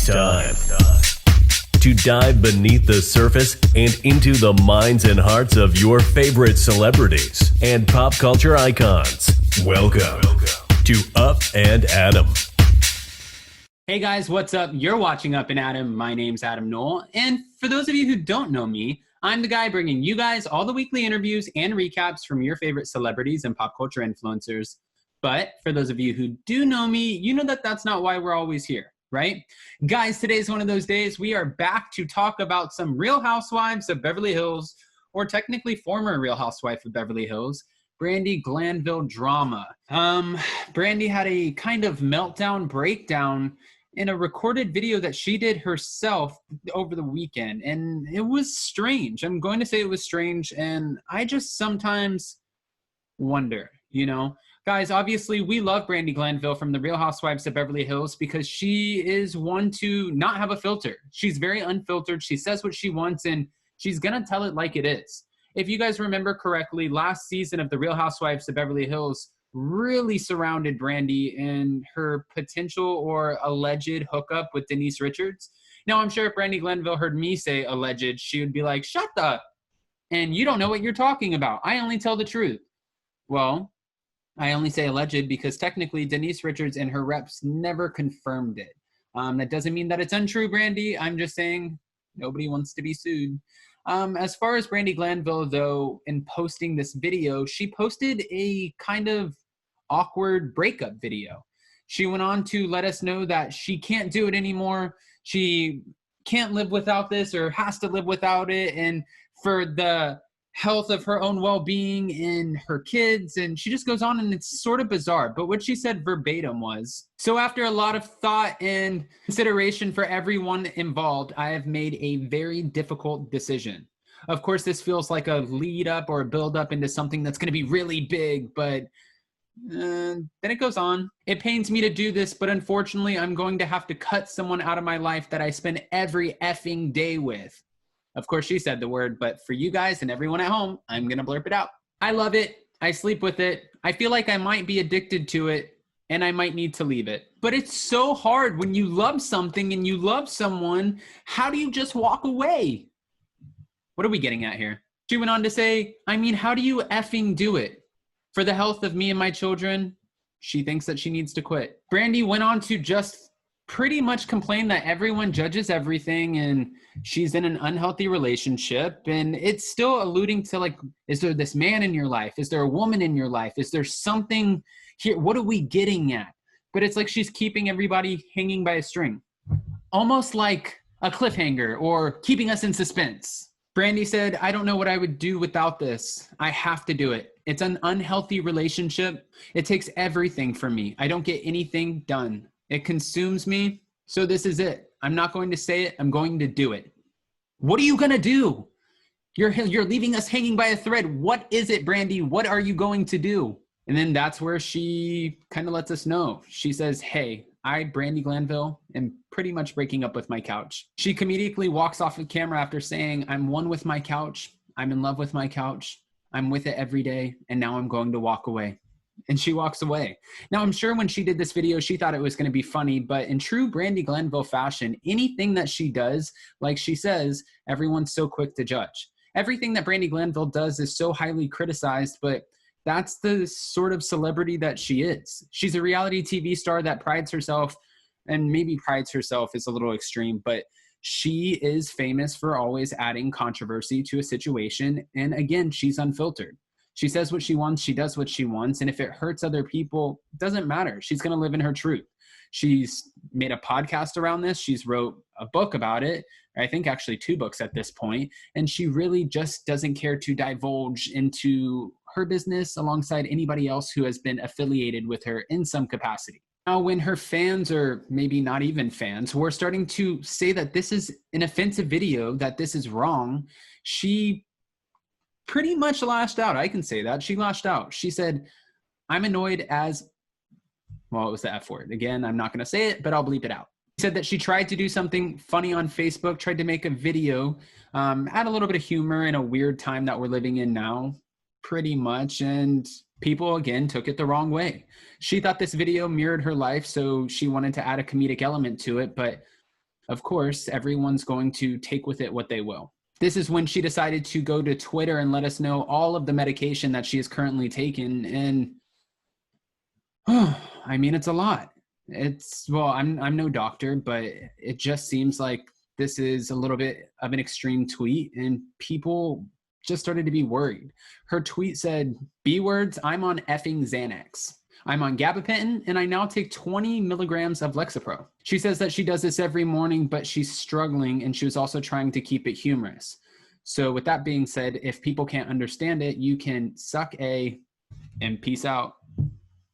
It's time to dive beneath the surface and into the minds and hearts of your favorite celebrities and pop culture icons. Welcome to Up and Adam. Hey guys, what's up? You're watching Up and Adam. My name's Adam Knoll. And for those of you who don't know me, I'm the guy bringing you guys all the weekly interviews and recaps from your favorite celebrities and pop culture influencers. But for those of you who do know me, you know that that's not why we're always here, right? Guys, today's one of those days. We are back to talk about some Real Housewives of Beverly Hills, or technically former Real Housewife of Beverly Hills, Brandi Glanville drama. Brandi had a kind of meltdown breakdown in a recorded video that she did herself over the weekend. And it was strange. I'm going to say it was strange. And I just sometimes wonder, Guys, obviously, we love Brandi Glanville from the Real Housewives of Beverly Hills because she is one to not have a filter. She's very unfiltered. She says what she wants, and she's going to tell it like it is. If you guys remember correctly, last season of the Real Housewives of Beverly Hills really surrounded Brandi and her potential or alleged hookup with Denise Richards. Now, I'm sure if Brandi Glanville heard me say alleged, she would be like, shut up. And you don't know what you're talking about. I only tell the truth. Well, I only say alleged because technically Denise Richards and her reps never confirmed it. That doesn't mean that it's untrue, Brandi. I'm just saying nobody wants to be sued. As far as Brandi Glanville, though, in posting this video, she posted a kind of awkward breakup video. She went on to let us know that she can't do it anymore. She can't live without this or has to live without it. And for the health of her own well-being and her kids, and she just goes on, and it's sort of bizarre. But what she said verbatim was, so after a lot of thought and consideration for everyone involved, I have made a very difficult decision. Of course, this feels like a lead up or a build up into something that's going to be really big, but then it goes on. It pains me to do this, but unfortunately, I'm going to have to cut someone out of my life that I spend every effing day with. Of course, she said the word, but for you guys and everyone at home, I'm going to blurp it out. I love it. I sleep with it. I feel like I might be addicted to it, and I might need to leave it. But it's so hard when you love something and you love someone. How do you just walk away? What are we getting at here? She went on to say, how do you effing do it? For the health of me and my children, she thinks that she needs to quit. Brandi went on to just pretty much complain that everyone judges everything and she's in an unhealthy relationship. And it's still alluding to, like, is there this man in your life? Is there a woman in your life? Is there something here? What are we getting at? But it's like she's keeping everybody hanging by a string, almost like a cliffhanger or keeping us in suspense. Brandi said, I don't know what I would do without this. I have to do it. It's an unhealthy relationship. It takes everything from me. I don't get anything done. It consumes me, so this is it. I'm not going to say it. I'm going to do it. What are you going to do? You're leaving us hanging by a thread. What is it, Brandi? What are you going to do? And then that's where she kind of lets us know. She says, hey, I, Brandi Glanville, am pretty much breaking up with my couch. She comedically walks off the camera after saying, I'm one with my couch. I'm in love with my couch. I'm with it every day, and now I'm going to walk away. And she walks away. Now, I'm sure when she did this video, she thought it was going to be funny, but in true Brandi Glanville fashion, anything that she does, like she says, everyone's so quick to judge. Everything that Brandi Glanville does is so highly criticized, but that's the sort of celebrity that she is. She's a reality TV star that prides herself, and maybe prides herself is a little extreme, but she is famous for always adding controversy to a situation. And again, she's unfiltered. She says what she wants. She does what she wants. And if it hurts other people, it doesn't matter. She's going to live in her truth. She's made a podcast around this. She's wrote a book about it. I think actually 2 books at this point. And she really just doesn't care to divulge into her business alongside anybody else who has been affiliated with her in some capacity. Now, when her fans, or maybe not even fans, were starting to say that this is an offensive video, that this is wrong, she pretty much lashed out. I can say that. She lashed out. She said, I'm annoyed as, well, it was the F word. Again, I'm not going to say it, but I'll bleep it out. She said that she tried to do something funny on Facebook, tried to make a video, add a little bit of humor in a weird time that we're living in now, pretty much. And people, again, took it the wrong way. She thought this video mirrored her life, so she wanted to add a comedic element to it. But Of course, everyone's going to take with it what they will. This is when she decided to go to Twitter and let us know all of the medication that she is currently taking. And I mean, it's a lot. I'm no doctor, but it just seems like this is a little bit of an extreme tweet, and people just started to be worried. Her tweet said, B words, I'm on effing Xanax. I'm on gabapentin, and I now take 20 milligrams of Lexapro. She says that she does this every morning, but she's struggling, and she was also trying to keep it humorous. So with that being said, if people can't understand it, you can suck a and peace out.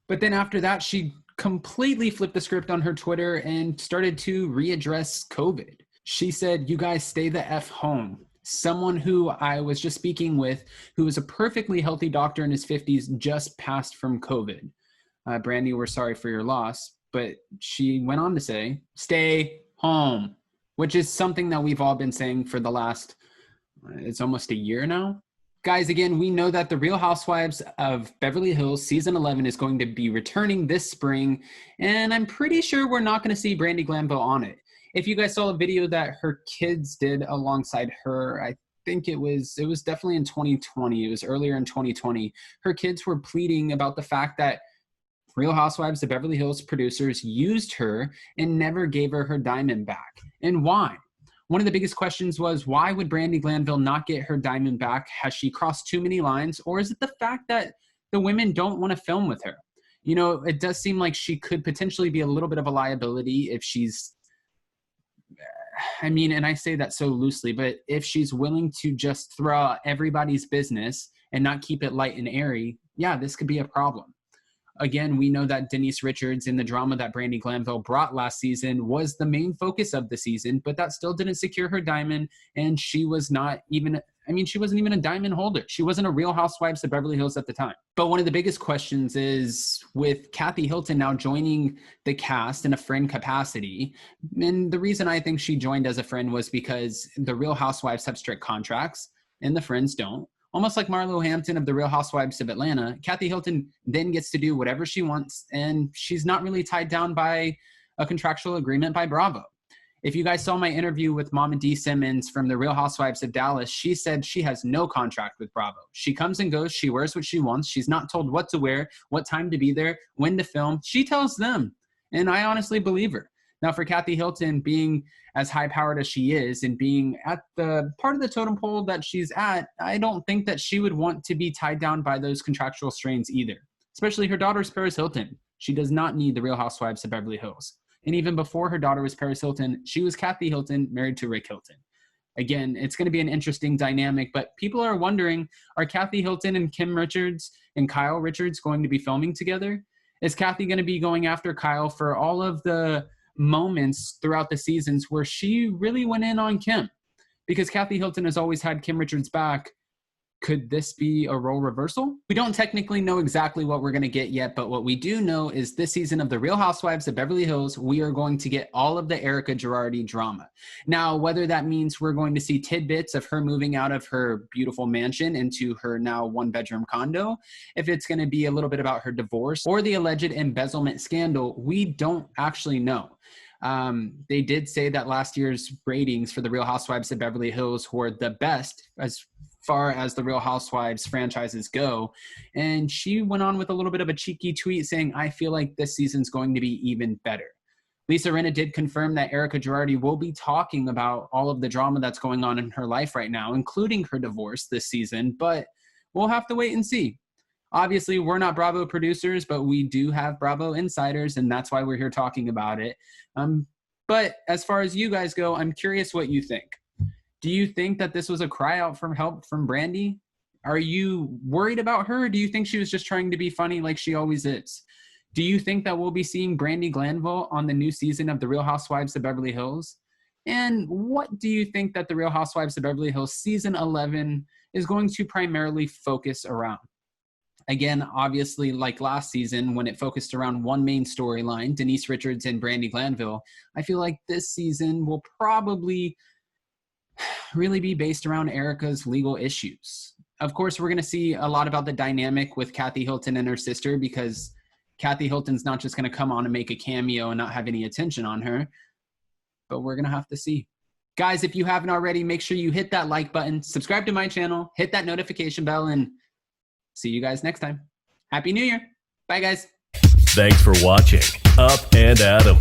But then after that, she completely flipped the script on her Twitter and started to readdress COVID. She said, you guys stay the F home. Someone who I was just speaking with, who is a perfectly healthy doctor in his 50s, just passed from COVID. Brandi, we're sorry for your loss. But she went on to say, stay home, which is something that we've all been saying for the last, it's almost a year now. Guys, again, we know that the Real Housewives of Beverly Hills season 11 is going to be returning this spring, and I'm pretty sure we're not going to see Brandi Glanville on it. If you guys saw a video that her kids did alongside her, I think it was definitely in 2020. It was earlier in 2020. Her kids were pleading about the fact that Real Housewives of Beverly Hills producers used her and never gave her her diamond back. And why? One of the biggest questions was, why would Brandi Glanville not get her diamond back? Has she crossed too many lines? Or is it the fact that the women don't want to film with her? You know, it does seem like she could potentially be a little bit of a liability if she's, I mean, and I say that so loosely, but if she's willing to just throw out everybody's business and not keep it light and airy, yeah, this could be a problem. Again, we know that Denise Richards in the drama that Brandi Glanville brought last season was the main focus of the season, but that still didn't secure her diamond. And she was not even, she wasn't even a diamond holder. She wasn't a Real Housewives of Beverly Hills at the time. But one of the biggest questions is with Kathy Hilton now joining the cast in a friend capacity. And the reason I think she joined as a friend was because the Real Housewives have strict contracts and the friends don't. Almost like Marlo Hampton of the Real Housewives of Atlanta, Kathy Hilton then gets to do whatever she wants, and she's not really tied down by a contractual agreement by Bravo. If you guys saw my interview with Mama D. Simmons from the Real Housewives of Dallas, she said she has no contract with Bravo. She comes and goes. She wears what she wants. She's not told what to wear, what time to be there, when to film. She tells them, and I honestly believe her. Now, for Kathy Hilton being as high-powered as she is and being at the part of the totem pole that she's at, I don't think that she would want to be tied down by those contractual strains either, especially her daughter's Paris Hilton. She does not need the Real Housewives of Beverly Hills. And even before her daughter was Paris Hilton, she was Kathy Hilton, married to Rick Hilton. Again, it's going to be an interesting dynamic, but people are wondering, are Kathy Hilton and Kim Richards and Kyle Richards going to be filming together? Is Kathy going to be going after Kyle for all of the moments throughout the seasons where she really went in on Kim? Because Kathy Hilton has always had Kim Richards back. Could this be a role reversal? We don't technically know exactly what we're going to get yet, but what we do know is this season of The Real Housewives of Beverly Hills, we are going to get all of the Erica Girardi drama. Now, whether that means we're going to see tidbits of her moving out of her beautiful mansion into her now one-bedroom condo, if it's going to be a little bit about her divorce or the alleged embezzlement scandal, we don't actually know. They did say that last year's ratings for The Real Housewives of Beverly Hills were the best as far as the Real Housewives franchises go. And she went on with a little bit of a cheeky tweet saying, I feel like this season's going to be even better. Lisa Rinna did confirm that Erica Girardi will be talking about all of the drama that's going on in her life right now, including her divorce this season, but we'll have to wait and see. Obviously, we're not Bravo producers, but we do have Bravo insiders, and that's why we're here talking about it. But as far as you guys go, I'm curious what you think. Do you think that this was a cry out for help from Brandi? Are you worried about her? Or do you think she was just trying to be funny like she always is? Do you think that we'll be seeing Brandi Glanville on the new season of The Real Housewives of Beverly Hills? And what do you think that The Real Housewives of Beverly Hills season 11 is going to primarily focus around? Again, obviously, like last season, when it focused around one main storyline, Denise Richards and Brandi Glanville, I feel like this season will probably really be based around Erica's legal issues. Of course, we're going to see a lot about the dynamic with Kathy Hilton and her sister, because Kathy Hilton's not just going to come on and make a cameo and not have any attention on her. but we're going to have to see. Guys, if you haven't already, make sure you hit that like button, subscribe to my channel, hit that notification bell, and see you guys next time. Happy New Year. Bye, guys. Thanks for watching Up and Adam.